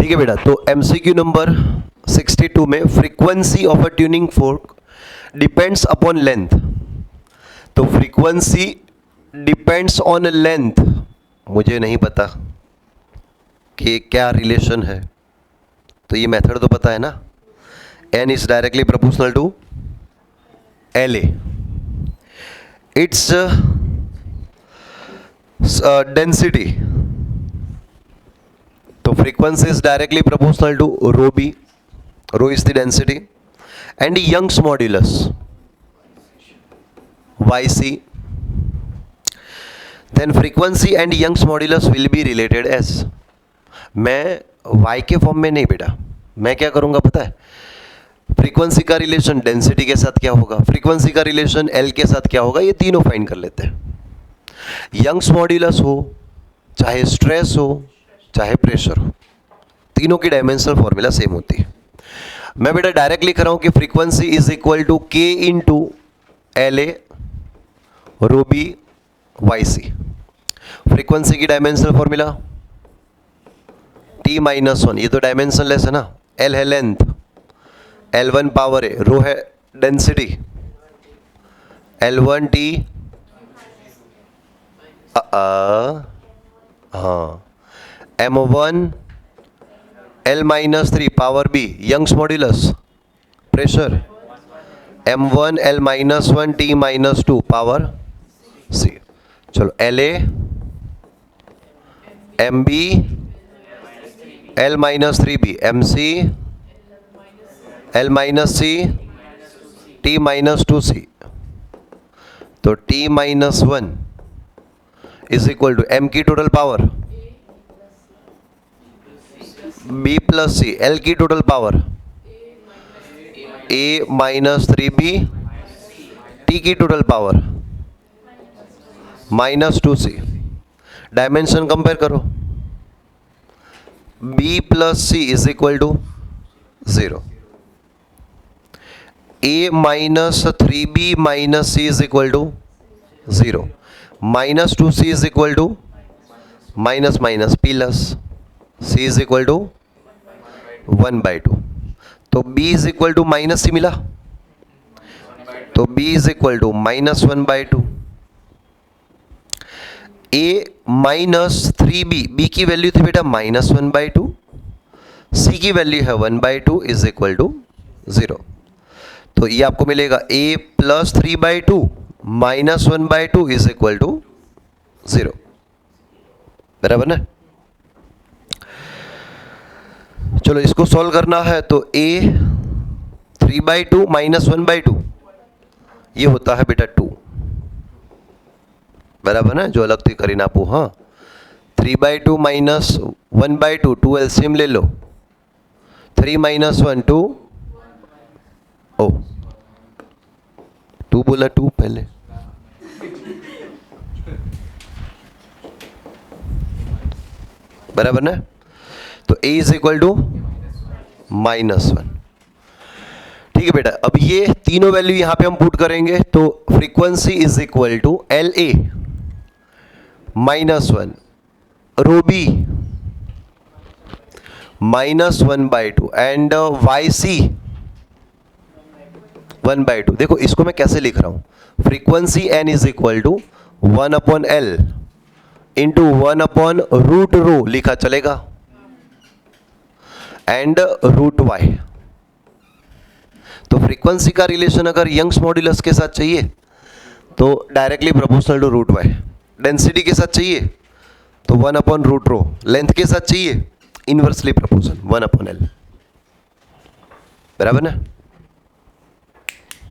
ठीक है बेटा, तो एमसीक्यू नंबर 62 में frequency of a tuning fork depends upon length. तो फ्रीक्वेंसी डिपेंड्स ऑन लेंथ, मुझे नहीं पता कि क्या रिलेशन है, तो ये मेथड तो पता है ना, n is directly proportional to LA, its density. तो frequency is directly proportional to rho B, rho is the density, and Young's modulus YC, then frequency and Young's modulus will be related as। मैं y के form में नहीं बेटा, मैं क्या करूंगा पता है, फ्रीक्वेंसी का रिलेशन डेंसिटी के साथ क्या होगा, फ्रीक्वेंसी का रिलेशन L के साथ क्या होगा, ये तीनों फाइंड कर लेते हैं। यंग्स मॉड्यूलस हो, चाहे स्ट्रेस हो, चाहे प्रेशर हो, तीनों की डायमेंशनल फॉर्मूला सेम होती है। मैं बेटा डायरेक्ट लिख रहा हूं कि frequency is equal to K into LA rho बी YC। फ्रीक्वेंसी की डायमेंशनल फॉर्मूला T माइनस 1, ये तो डायमेंशनलेस है ना, L है लेंथ, L1 पावर है, रो है डेंसिटी, L1 T हाँ M1 L minus 3 power B, Young's modulus pressure M1 L minus 1 T minus 2 power C। चलो LA MB L minus 3B MC L minus C T minus 2C। तो T minus 1 is equal to M की total power B plus C, L की total power A minus 3B, T की total power minus 2C। Dimension compare करो, B plus C is equal to 0, A minus 3B minus C is equal to 0, minus 2C is equal to minus minus plus C is equal to 1/2। तो B is equal to minus C मिला, तो B is equal to minus 1/2। A minus 3B, B की value थी बेटा minus 1/2, C की value है 1/2 is equal to 0। तो ये आपको मिलेगा A plus 3/2 minus 1/2 is equal to 0, बराबर ना। चलो इसको सॉल्व करना है, तो A 3/2 माइनस 1/2 ये होता है बेटा 2, बराबर ना, जो अलग थी करीना आपको। हाँ 3/2 माइनस 1/2, 2 एलसीएम ले लो, 3 माइनस 1 2, ओ 2 बोला 2 पहले, बराबर ना। तो A is equal to minus 1। ठीक है बेटा, अब ये तीनों वैल्यू यहां पे हम पुट करेंगे, तो frequency is equal to LA minus 1 rho B minus 1/2 and YC 1/2। देखो इसको मैं कैसे लिख रहा हूं, frequency N is equal to 1/L into 1/√रो लिखा चलेगा, एंड √Y। तो फ्रीक्वेंसी का रिलेशन अगर यंग्स मॉड्यूलस के साथ चाहिए तो directly proportional to √Y, density के साथ चाहिए तो 1/√रो, लेंथ के साथ चाहिए इनवर्सली प्रोपोर्शनल 1/L, बराबर ना।